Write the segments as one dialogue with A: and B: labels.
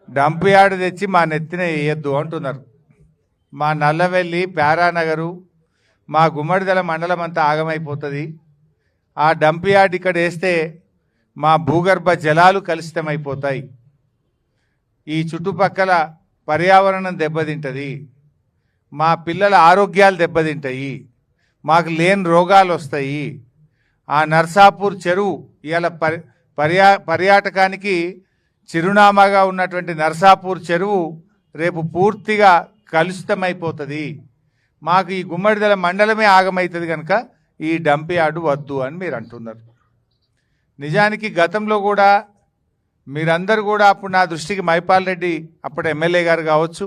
A: Dump yard తెచ్చి మా నెత్తిన వేయద్దు అంటున్నారు. మా నల్లవెల్లి ప్యారానగరు మా గుమ్మడిదల మండలం అంతా ఆగమైపోతుంది. ఆ డంప్ యార్డ్ ఇక్కడ వేస్తే మా భూగర్భ జలాలు కలుషితమైపోతాయి, ఈ చుట్టుపక్కల పర్యావరణం దెబ్బతింటుంది, మా పిల్లల ఆరోగ్యాలు దెబ్బతింటాయి, మాకు లేని రోగాలు వస్తాయి. ఆ నర్సాపూర్ చెరువు ఇవాళ పర్యాటకానికి చిరునామాగా ఉన్నటువంటి నర్సాపూర్ చెరువు రేపు పూర్తిగా కలుషితమైపోతుంది. మాకు ఈ గుమ్మడిదల మండలమే ఆగమవుతుంది కనుక ఈ డంప్ యార్డు వద్దు అని మీరు అంటున్నారు. నిజానికి గతంలో కూడా మీరందరూ కూడా అప్పుడు నా దృష్టికి మైపాల్ రెడ్డి అప్పుడు ఎమ్మెల్యే గారు కావచ్చు,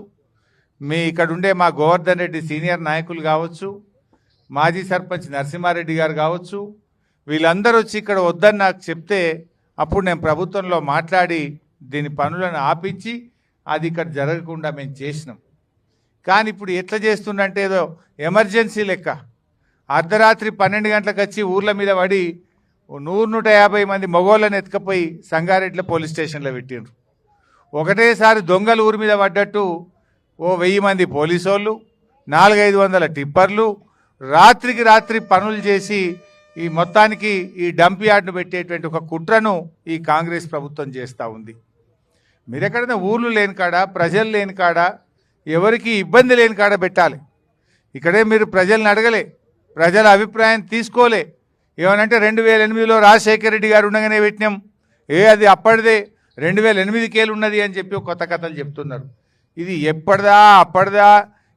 A: మీ ఇక్కడ ఉండే మా గోవర్ధన్ రెడ్డి సీనియర్ నాయకులు కావచ్చు, మాజీ సర్పంచ్ నరసింహారెడ్డి గారు కావచ్చు, వీళ్ళందరూ వచ్చి ఇక్కడ వద్దని నాకు చెప్తే అప్పుడు నేను ప్రభుత్వంలో మాట్లాడి దీని పనులను ఆపించి అది ఇక్కడ జరగకుండా మేము చేసినాం. కానీ ఇప్పుడు ఎట్లా చేస్తుండంటే ఏదో ఎమర్జెన్సీ లెక్క అర్ధరాత్రి 12 గంటలకు వచ్చి ఊర్ల మీద పడి 100-150 మంది మగోళ్ళని ఎత్తుకపోయి సంగారెడ్డిలో పోలీస్ స్టేషన్లో పెట్టిండ్రు. ఒకటేసారి దొంగలు ఊరి మీద పడ్డట్టు 1000 మంది పోలీసు వాళ్ళు, 400-500 టిప్పర్లు రాత్రికి రాత్రి పనులు చేసి ఈ మొత్తానికి ఈ డంప్ యార్డ్ను పెట్టేటువంటి ఒక కుట్రను ఈ కాంగ్రెస్ ప్రభుత్వం చేస్తూ ఉంది. మీరు ఎక్కడైనా ఊర్లు లేని కాడ, ప్రజలు లేని కాడ, ఎవరికి ఇబ్బంది లేని కాడ పెట్టాలి. ఇక్కడే మీరు ప్రజల్ని అడగలే, ప్రజల అభిప్రాయం తీసుకోలే. ఏమనంటే 2008లో రాజశేఖర రెడ్డి గారు ఉండగానే పెట్టినాం, అది అప్పటిదే 2008కేలు ఉన్నది అని చెప్పి కొత్త కథలు చెప్తున్నారు. ఇది ఎప్పటిదా అప్పటిదా,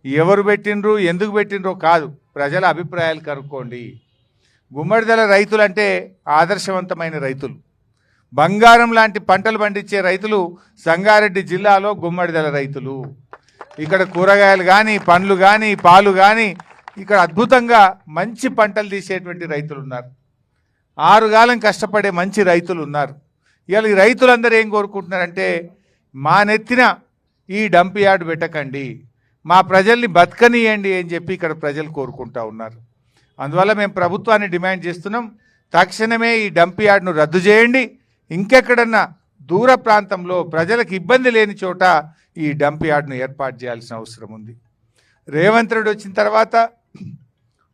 A: ఎవరు పెట్టినరు ఎందుకు పెట్టినరో కాదు, ప్రజల అభిప్రాయాలు కనుక్కోండి. గుమ్మడిదల రైతులు అంటే ఆదర్శవంతమైన రైతులు, బంగారం లాంటి పంటలు పండించే రైతులు సంగారెడ్డి జిల్లాలో గుమ్మడిదల రైతులు. ఇక్కడ కూరగాయలు కానీ, పండ్లు కానీ, పాలు కానీ ఇక్కడ అద్భుతంగా మంచి పంటలు తీసేటువంటి రైతులు ఉన్నారు. 6 కాలం కష్టపడే మంచి రైతులు ఉన్నారు. ఇవాళ ఈ రైతులందరూ ఏం కోరుకుంటున్నారంటే మా నెత్తిన ఈ డంప్ యార్డ్ పెట్టకండి, మా ప్రజల్ని బతకనియండి అని చెప్పి ఇక్కడ ప్రజలు కోరుకుంటా ఉన్నారు. అందువల్ల మేము ప్రభుత్వాన్ని డిమాండ్ చేస్తున్నాం, తక్షణమే ఈ డంప్ యార్డ్ను రద్దు చేయండి. ఇంకెక్కడన్నా దూర ప్రాంతంలో ప్రజలకు ఇబ్బంది లేని చోట ఈ డంప్ యార్డ్ను ఏర్పాటు చేయాల్సిన అవసరం ఉంది. రేవంత్ రెడ్డి వచ్చిన తర్వాత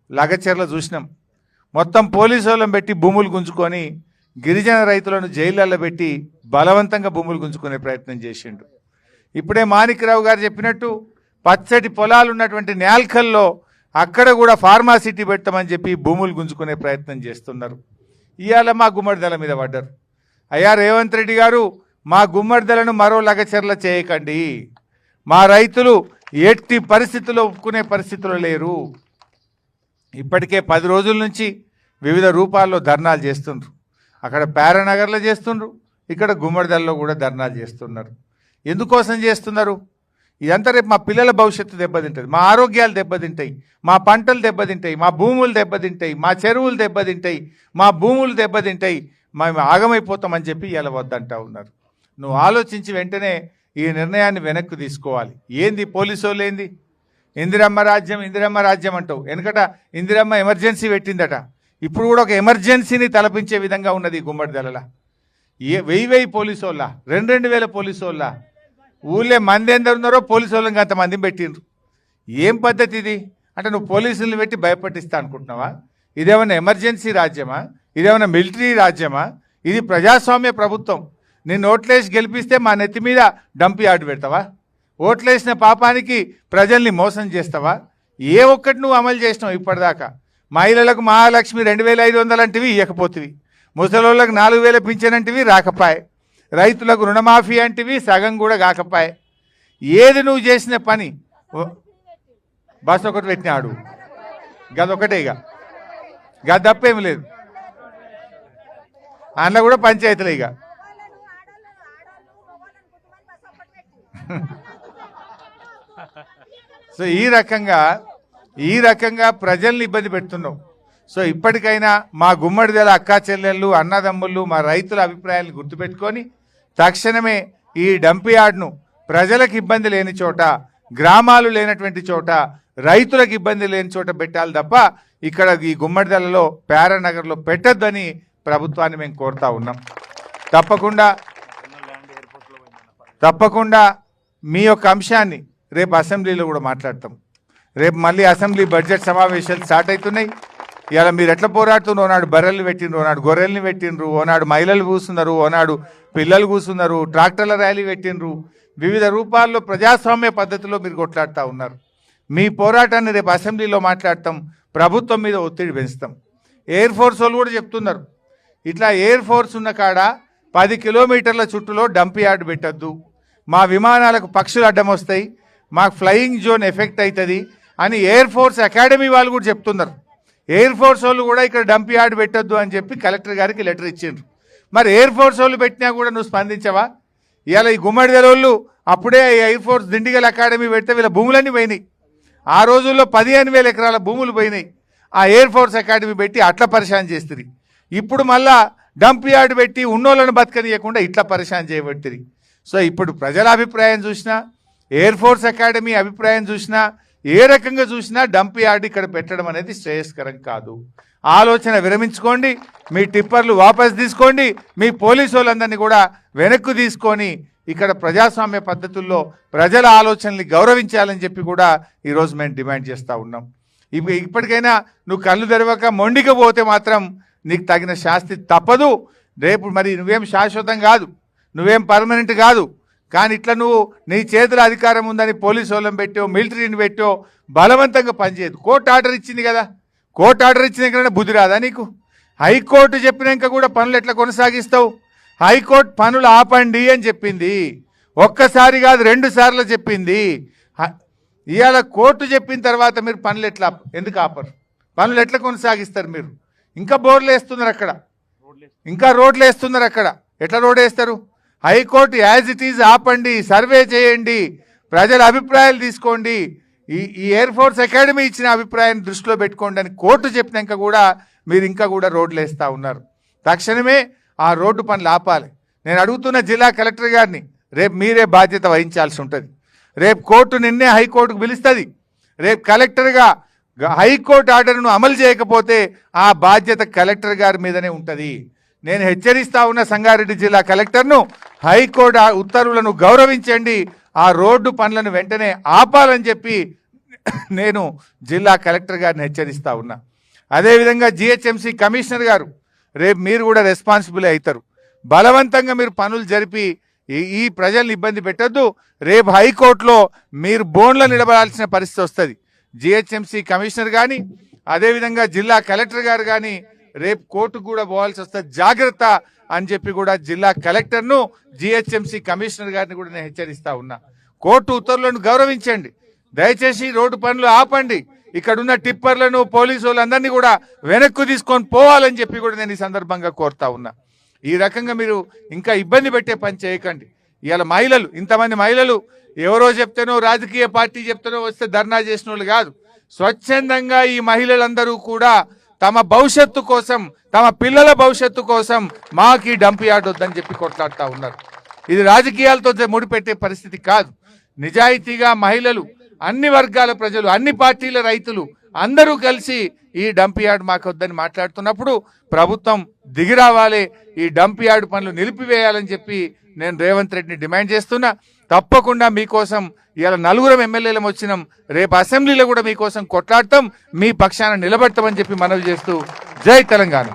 A: లగచర్ల చూసినాం, మొత్తం పోలీసు వాళ్ళని పెట్టి భూములు గుంజుకొని గిరిజన రైతులను జైళ్ళల్లో పెట్టి బలవంతంగా భూములు గుంజుకునే ప్రయత్నం చేసిండు. ఇప్పుడే మాణిక్రావు గారు చెప్పినట్టు పచ్చటి పొలాలు ఉన్నటువంటి నేల్కల్లో అక్కడ కూడా ఫార్మాసిటీ పెట్టమని చెప్పి భూములు గుంజుకునే ప్రయత్నం చేస్తున్నారు. ఇవాళ మా గుమ్మడిదల మీద పడ్డారు. అయ్యా రేవంత్ రెడ్డి గారు, మా గుమ్మడిదలను మరో లగచర్ల చేయకండి, మా రైతులు ఎట్టి పరిస్థితుల్లో ఒప్పుకునే పరిస్థితుల్లో లేరు. ఇప్పటికే 10 రోజుల నుంచి వివిధ రూపాల్లో ధర్నాలు చేస్తుండ్రు. అక్కడ ప్యారానగర్లో చేస్తుండ్రు, ఇక్కడ గుమ్మడిదలలో కూడా ధర్నాలు చేస్తున్నారు. ఎందుకోసం చేస్తున్నారు? ఇదంతా రేపు మా పిల్లల భవిష్యత్తు దెబ్బతింటుంది, మా ఆరోగ్యాలు దెబ్బతింటాయి, మా పంటలు దెబ్బతింటాయి, మా భూములు దెబ్బతింటాయి, మా చెరువులు దెబ్బతింటాయి, మా భూములు దెబ్బతింటాయి, మేము ఆగమైపోతామని చెప్పి ఇలా వద్దంటా ఉన్నారు. నువ్వు ఆలోచించి వెంటనే ఈ నిర్ణయాన్ని వెనక్కి తీసుకోవాలి. ఏంది పోలీసు వాళ్ళు ఏంది ఇందిరమ్మ రాజ్యం ఇందిరమ్మ రాజ్యం అంటావు. వెనకట ఇందిరమ్మ ఎమర్జెన్సీ పెట్టిందట, ఇప్పుడు కూడా ఒక ఎమర్జెన్సీని తలపించే విధంగా ఉన్నది గుమ్మడిదల. 1000 పోలీసు వాళ్ళ, 2,000 పోలీసు వాళ్ళ, ఊళ్ళే మంది ఎందరు ఉన్నారో పోలీసు వాళ్ళకి అంతమందిని పెట్టిండ్రు. ఏం పద్ధతి ఇది? అంటే నువ్వు పోలీసులను పెట్టి భయపట్టిస్తా అనుకుంటున్నావా? ఇదేమన్నా ఎమర్జెన్సీ రాజ్యమా? ఇదేమన్నా మిలిటరీ రాజ్యమా? ఇది ప్రజాస్వామ్య ప్రభుత్వం. నిన్ను ఓట్లేసి గెలిపిస్తే మా నెత్తి మీద డంప్ యార్డ్ పెడతావా? ఓట్లేసిన పాపానికి ప్రజల్ని మోసం చేస్తావా? ఏ ఒక్కటి నువ్వు అమలు చేసినావు ఇప్పటిదాకా? మహిళలకు మహాలక్ష్మి 2,500 అంటివి ఇవ్వకపోతివి, ముసలోళ్ళకు 4,000 పింఛనంటివి రాకపాయే, రైతులకు రుణమాఫీ అంటివి సగం కూడా కాకపాయే. ఏది నువ్వు చేసిన పని? బస్ ఒకటి పెట్టినాడు, గదొకటే, గది తప్పేమి లేదు. అందులో కూడా పంచాయతీలే. ఇక సో ఈ రకంగా ప్రజల్ని ఇబ్బంది పెడుతున్నావు. సో ఇప్పటికైనా మా గుమ్మడిదల అక్కా చెల్లెళ్ళు, అన్నదమ్ముళ్ళు, మా రైతుల అభిప్రాయాలను గుర్తుపెట్టుకొని తక్షణమే ఈ డంప్ యార్డ్ను ప్రజలకు ఇబ్బంది లేని చోట, గ్రామాలు లేనటువంటి చోట, రైతులకు ఇబ్బంది లేని చోట పెట్టాలి తప్ప ఇక్కడ ఈ గుమ్మడిదలలో ప్యారానగర్లో పెట్టొద్దని ప్రభుత్వాన్ని మేము కోరుతా ఉన్నాం. తప్పకుండా తప్పకుండా మీ యొక్క అంశాన్ని రేపు అసెంబ్లీలో కూడా మాట్లాడతాం. రేపు మళ్ళీ అసెంబ్లీ బడ్జెట్ సమావేశాలు స్టార్ట్ అవుతున్నాయి. ఇలా మీరు ఎట్లా పోరాడుతున్నారు? ఓనాడు బర్రెల్ని పెట్టిండ్రు, ఓనాడు గొర్రెల్ని పెట్టిండ్రు, ఓనాడు మహిళలు కూస్తున్నారు, ఓనాడు పిల్లలు కూస్తున్నారు, ట్రాక్టర్ల ర్యాలీ పెట్టిండ్రు. వివిధ రూపాల్లో ప్రజాస్వామ్య పద్ధతిలో మీరు కొట్లాడుతూ ఉన్నారు. మీ పోరాటాన్ని రేపు అసెంబ్లీలో మాట్లాడతాం, ప్రభుత్వం మీద ఒత్తిడి పెంచుతాం. ఎయిర్ ఫోర్స్ వాళ్ళు కూడా చెప్తున్నారు, ఇట్లా ఎయిర్ ఫోర్స్ ఉన్న కాడ 10 కిలోమీటర్ల చుట్టూలో డంప్ యార్డ్ పెట్టద్దు, మా విమానాలకు పక్షులు అడ్డం వస్తాయి, మాకు ఫ్లయింగ్ జోన్ ఎఫెక్ట్ అవుతుంది అని ఎయిర్ ఫోర్స్ అకాడమీ వాళ్ళు కూడా చెప్తున్నారు. ఎయిర్ ఫోర్స్ వాళ్ళు కూడా ఇక్కడ డంప్ యార్డ్ పెట్టొద్దు అని చెప్పి కలెక్టర్ గారికి లెటర్ ఇచ్చిండ్రు. మరి ఎయిర్ ఫోర్స్ వాళ్ళు పెట్టినా కూడా నువ్వు స్పందించవా? ఇవాళ ఈ గుమ్మడిదల వాళ్ళు అప్పుడే ఎయిర్ ఫోర్స్ దిండిగల్ అకాడమీ పెడితే వీళ్ళ భూములన్నీ పోయినాయి. ఆ రోజుల్లో 15,000 ఎకరాల భూములు పోయినాయి. ఆ ఎయిర్ ఫోర్స్ అకాడమీ పెట్టి అట్లా పరిశాన్ చేస్తుంది. ఇప్పుడు మళ్ళా డంప్ యార్డ్ పెట్టి ఉన్నోళ్ళను బతకనియకుండా ఇట్లా పరిశాన్ చేయబడుతుంది. సో ఇప్పుడు ప్రజల అభిప్రాయం చూసినా, ఎయిర్ ఫోర్స్ అకాడమీ అభిప్రాయం చూసినా, ఏ రకంగా చూసినా డంప్ యార్డ్ ఇక్కడ పెట్టడం అనేది శ్రేయస్కరం కాదు. ఆలోచన విరమించుకోండి, మీ టిప్పర్లు వాపస్ తీసుకోండి, మీ పోలీసు వాళ్ళందరినీ కూడా వెనక్కు తీసుకొని ఇక్కడ ప్రజాస్వామ్య పద్ధతుల్లో ప్రజల ఆలోచనల్ని గౌరవించాలని చెప్పి కూడా ఈరోజు మేము డిమాండ్ చేస్తూ ఉన్నాం. ఇప్పటికైనా నువ్వు కళ్ళు తెరవక మొండిగా పోతే మాత్రం నీకు తగిన శాస్తి తప్పదు. రేపు మరి నువ్వేం శాశ్వతం కాదు, నువ్వేం పర్మనెంట్ కాదు. కానీ ఇట్లా నువ్వు నీ చేతుల అధికారం ఉందని పోలీసు వాళ్ళని పెట్టో, మిలిటరీని పెట్టో బలవంతంగా పనిచేయదు. కోర్టు ఆర్డర్ ఇచ్చింది కదా, కోర్టు ఆర్డర్ ఇచ్చినాకనే బుద్ధి రాదా నీకు? హైకోర్టు చెప్పినాక కూడా పనులు ఎట్లా కొనసాగిస్తావు? హైకోర్టు పనులు ఆపండి అని చెప్పింది, ఒక్కసారి కాదు 2 సార్లు చెప్పింది. ఇవాళ కోర్టు చెప్పిన తర్వాత మీరు పనులు ఎట్లా ఎందుకు ఆపరు? పనులు ఎట్లా కొనసాగిస్తారు? మీరు ఇంకా బోర్లు వేస్తున్నారు అక్కడ, ఇంకా రోడ్లు వేస్తున్నారు అక్కడ. ఎట్లా రోడ్ వేస్తారు? హైకోర్టు యాజ్ ఇట్ ఈజ్ ఆపండి, సర్వే చేయండి, ప్రజల అభిప్రాయాలు తీసుకోండి, ఈ ఎయిర్ ఫోర్స్ అకాడమీ ఇచ్చిన అభిప్రాయాన్ని దృష్టిలో పెట్టుకోండి అని కోర్టు చెప్పినాక కూడా మీరు ఇంకా కూడా రోడ్లు వేస్తూ ఉన్నారు. తక్షణమే ఆ రోడ్డు పనులు ఆపాలి. నేను అడుగుతున్న జిల్లా కలెక్టర్ గారిని, రేపు మీరే బాధ్యత వహించాల్సి ఉంటుంది. రేపు కోర్టు నిన్నే హైకోర్టుకు పిలుస్తుంది. రేపు కలెక్టర్గా హైకోర్టు ఆర్డర్ను అమలు చేయకపోతే ఆ బాధ్యత కలెక్టర్ గారి మీదనే ఉంటుంది. నేను హెచ్చరిస్తా ఉన్న సంగారెడ్డి జిల్లా కలెక్టర్ను, హైకోర్టు ఉత్తర్వులను గౌరవించండి, ఆ రోడ్డు పనులను వెంటనే ఆపాలని చెప్పి నేను జిల్లా కలెక్టర్ గారిని హెచ్చరిస్తా ఉన్నా. అదేవిధంగా జిహెచ్ఎంసీ కమిషనర్ గారు, రేపు మీరు కూడా రెస్పాన్సిబుల్ అవుతారు. బలవంతంగా మీరు పనులు జరిపి ఈ ప్రజల్ని ఇబ్బంది పెట్టద్దు. రేపు హైకోర్టులో మీరు బోన్లో నిలబడాల్సిన పరిస్థితి వస్తుంది. జిహెచ్ఎంసీ కమిషనర్ కానీ, అదేవిధంగా జిల్లా కలెక్టర్ గారు కానీ రేపు కోర్టుకు కూడా పోవాల్సి వస్తుంది. జాగ్రత్త అని చెప్పి కూడా జిల్లా కలెక్టర్ను, జిహెచ్ఎంసీ కమిషనర్ గారిని కూడా నేను హెచ్చరిస్తా ఉన్నా. కోర్టు ఉత్తర్వులను గౌరవించండి, దయచేసి రోడ్డు పనులు ఆపండి, ఇక్కడున్న టిప్పర్లను పోలీసు వాళ్ళందరినీ కూడా వెనక్కు తీసుకొని పోవాలని చెప్పి కూడా నేను ఈ సందర్భంగా కోరుతా ఉన్నా. ఈ రకంగా మీరు ఇంకా ఇబ్బంది పెట్టే పని చేయకండి. ఇవాళ మహిళలు, ఇంతమంది మహిళలు ఎవరో చెప్తేనో, రాజకీయ పార్టీ చెప్తేనో వస్తే ధర్నా చేసిన వాళ్ళు కాదు. స్వచ్ఛందంగా ఈ మహిళలందరూ కూడా తమ భవిష్యత్తు కోసం, తమ పిల్లల భవిష్యత్తు కోసం మాకు ఈ డంప్ యార్డ్ వద్దని చెప్పి కొట్లాడుతూ ఉన్నారు. ఇది రాజకీయాలతో ముడిపెట్టే పరిస్థితి కాదు. నిజాయితీగా మహిళలు, అన్ని వర్గాల ప్రజలు, అన్ని పార్టీల రైతులు అందరూ కలిసి ఈ డంప్ యార్డ్ మాకు వద్దని మాట్లాడుతున్నప్పుడు ప్రభుత్వం దిగిరావాలి, ఈ డంప్ యార్డ్ పనులు నిలిపివేయాలని చెప్పి నేను రేవంత్ రెడ్డిని డిమాండ్ చేస్తున్నా. తప్పకుండా మీకోసం ఇవాళ 4 ఎమ్మెల్యేలం వచ్చినాం, రేపు అసెంబ్లీలో కూడా మీకోసం కొట్లాడతాం, మీ పక్షాన నిలబడతామని చెప్పి మనవి చేస్తూ జై తెలంగాణ.